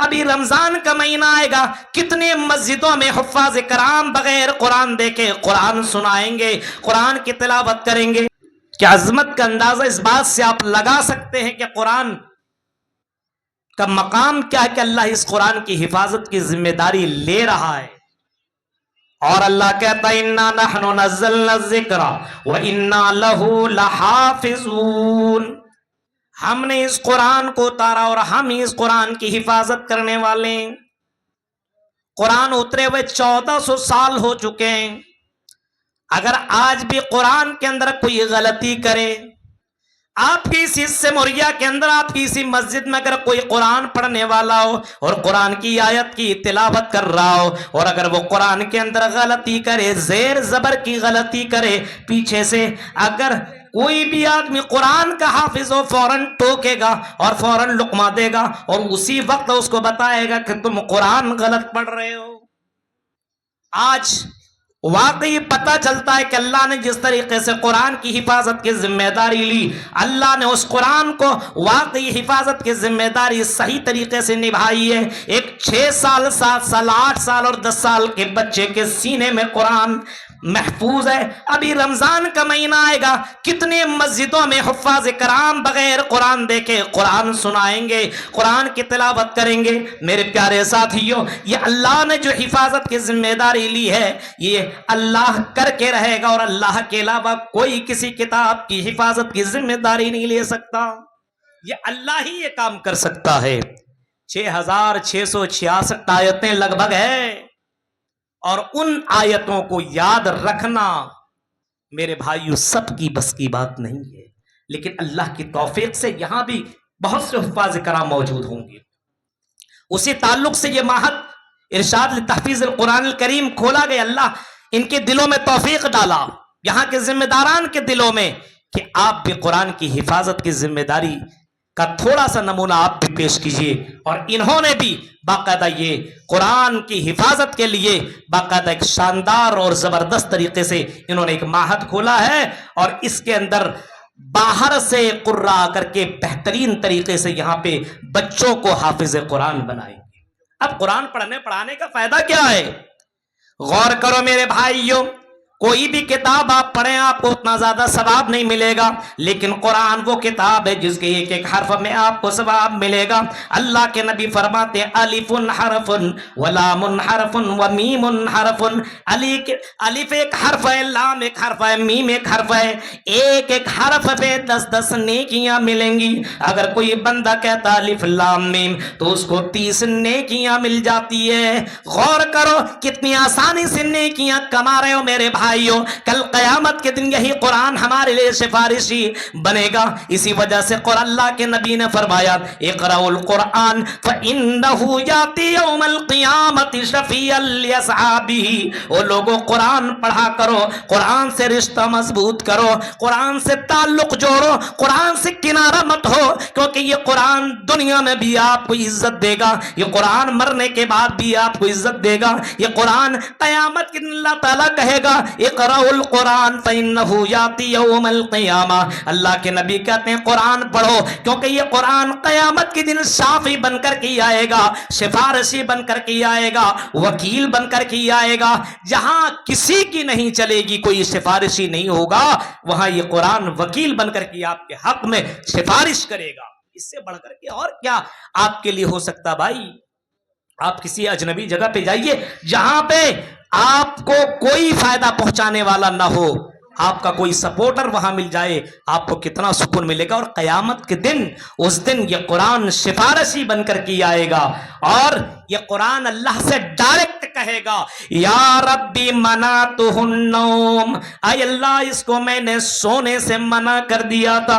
ابھی رمضان کا مہینہ آئے گا، کتنے مسجدوں میں حفاظ کرام بغیر قرآن دیکھے قرآن سنائیں گے، قرآن کی تلاوت کریں گے۔ کیا عظمت کا اندازہ اس بات سے آپ لگا سکتے ہیں کہ قرآن کا مقام کیا ہے، کہ اللہ اس قرآن کی حفاظت کی ذمہ داری لے رہا ہے۔ اور اللہ کہتا ہے اِنَّا نَحْنُ نَزَّلْنَا الذِّكْرَ وَإِنَّا لَهُ لَحَافِظُونَ، ہم نے اس قرآن کو اتارا اور ہم ہی اس قرآن کی حفاظت کرنے والے ہیں۔ قرآن اترے ہوئے 1400 سال ہو چکے ہیں، اگر آج بھی قرآن کے اندر کوئی غلطی کرے، آپ کی اس حصے مریا کے اندر، آپ کی اسی مسجد میں اگر کوئی قرآن پڑھنے والا ہو اور قرآن کی آیت کی تلاوت کر رہا ہو، اور اگر وہ قرآن کے اندر غلطی کرے، زیر زبر کی غلطی کرے، پیچھے سے اگر کوئی بھی آدمی قرآن کا حافظ ہو، فوراً ٹوکے گا اور فوراً لقمہ دے گا اور اسی وقت اس کو بتائے گا کہ تم قرآن غلط پڑھ رہے ہو۔ آج واقعی پتہ چلتا ہے کہ اللہ نے جس طریقے سے قرآن کی حفاظت کی ذمہ داری لی، اللہ نے اس قرآن کو واقعی حفاظت کی ذمہ داری صحیح طریقے سے نبھائی ہے۔ ایک 6 سال 7 سال 8 سال اور 10 سال کے بچے کے سینے میں قرآن محفوظ ہے۔ ابھی رمضان کا مہینہ آئے گا، کتنے مسجدوں میں حفاظ کرام بغیر قرآن دیکھے قرآن سنائیں گے، قرآن کی تلاوت کریں گے۔ میرے پیارے ساتھیوں، یہ اللہ نے جو حفاظت کی ذمہ داری لی ہے، یہ اللہ کر کے رہے گا، اور اللہ کے علاوہ کوئی کسی کتاب کی حفاظت کی ذمہ داری نہیں لے سکتا۔ یہ اللہ ہی یہ کام کر سکتا ہے۔ 6666 آیتیں لگ بھگ ہے، اور ان آیتوں کو یاد رکھنا میرے بھائیوں سب کی بس کی بات نہیں ہے، لیکن اللہ کی توفیق سے یہاں بھی بہت سے حفاظ کرام موجود ہوں گے۔ اسی تعلق سے یہ معہد ارشاد لتحفیظ القرآن الکریم کھولا گیا، اللہ ان کے دلوں میں توفیق ڈالا، یہاں کے ذمہ داران کے دلوں میں، کہ آپ بھی قرآن کی حفاظت کی ذمہ داری کا تھوڑا سا نمونہ آپ بھی پیش کیجئے۔ اور انہوں نے بھی باقاعدہ یہ قرآن کی حفاظت کے لیے باقاعدہ ایک شاندار اور زبردست طریقے سے انہوں نے ایک معہد کھولا ہے، اور اس کے اندر باہر سے قرآ کر کے بہترین طریقے سے یہاں پہ بچوں کو حافظ قرآن بنائیں گے۔ اب قرآن پڑھنے پڑھانے کا فائدہ کیا ہے؟ غور کرو میرے بھائیوں، کوئی بھی کتاب آپ پڑھیں آپ کو اتنا زیادہ ثواب نہیں ملے گا، لیکن قرآن وہ کتاب ہے جس کے ایک ایک حرف میں آپ کو ثواب ملے گا۔ اللہ کے نبی فرماتے ہیں الف حرف ولام حرف ومیم حرف، الف ایک حرف ہے، لام ایک حرف ہے، میم ایک حرف ہے، ایک ایک حرف پہ 10 نیکیاں ملیں گی۔ اگر کوئی بندہ کہتا الف لام میم تو اس کو 30 نیکیاں مل جاتی ہے۔ غور کرو کتنی آسانی سے نیکیاں کما رہے ہو میرے بھائیوں۔ کل قیامت کے دن یہی قرآن ہمارے لیے سفارشی بنے گا۔ اسی وجہ سے اللہ کے نبی نے فرمایا اقرأوا القرآن فإنه یأتی یوم القیامت شفیعا لأصحابہ۔ وہ لوگوں قرآن پڑھا کرو، قرآن سے رشتہ مضبوط کرو، قرآن سے تعلق جوڑو، قرآن سے کنارہ مت ہو، کیونکہ یہ قرآن دنیا میں بھی آپ کو عزت دے گا، یہ قرآن مرنے کے بعد بھی آپ کو عزت دے گا، یہ قرآن قیامت کے دن اللہ تعالیٰ کہے گا اقرأوا القرآن فإنه یأتی یوم القیامہ۔ اللہ کے نبی کہتے ہیں قرآن پڑھو، کیونکہ یہ قرآن قیامت کے دن شافی بن کر کے آئے گا، سفارشی بن کر کے آئے گا، وکیل بن کر کے آئے گا۔ جہاں کسی کی نہیں چلے گی، کوئی سفارشی نہیں ہوگا، وہاں یہ قرآن وکیل بن کر کے آپ کے حق میں سفارش کرے گا۔ اس سے بڑھ کر کے اور کیا آپ کے لیے ہو سکتا بھائی؟ آپ کسی اجنبی جگہ پہ جائیے جہاں پہ آپ کو کوئی فائدہ پہنچانے والا نہ ہو، آپ کا کوئی سپورٹر وہاں مل جائے، آپ کو کتنا سکون ملے گا۔ اور قیامت کے دن اس دن یہ قرآن سفارشی بن کر کے آئے گا، اور یہ قرآن اللہ سے ڈائریکٹ کہے گا یا ربی منعتہ النوم، اے اللہ اس کو میں نے سونے سے منع کر دیا تھا،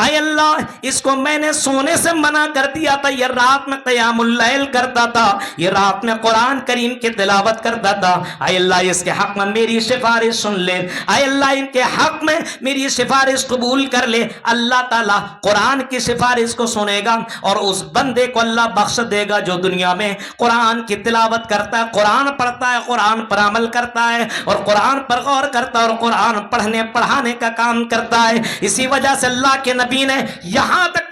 اے اللہ اس کو میں نے سونے سے منع کر دیا تھا، یہ رات میں قیام اللیل کرتا تھا، یہ رات میں قرآن کریم کی تلاوت کرتا تھا، اے اللہ اس کے حق میں میری سفارش سن لے، اے اللہ ان کے حق میں میری سفارش قبول کر لے۔ اللہ تعالیٰ قرآن کی سفارش کو سنے گا، اور اس بندے کو اللہ بخش دے گا جو دنیا میں قرآن کی تلاوت کرتا ہے، قرآن پڑھتا ہے، قرآن پر عمل کرتا ہے، اور قرآن پر غور کرتا ہے، اور قرآن پڑھنے پڑھانے کا کام کرتا ہے۔ اسی وجہ سے اللہ کے نبی نے یہاں تک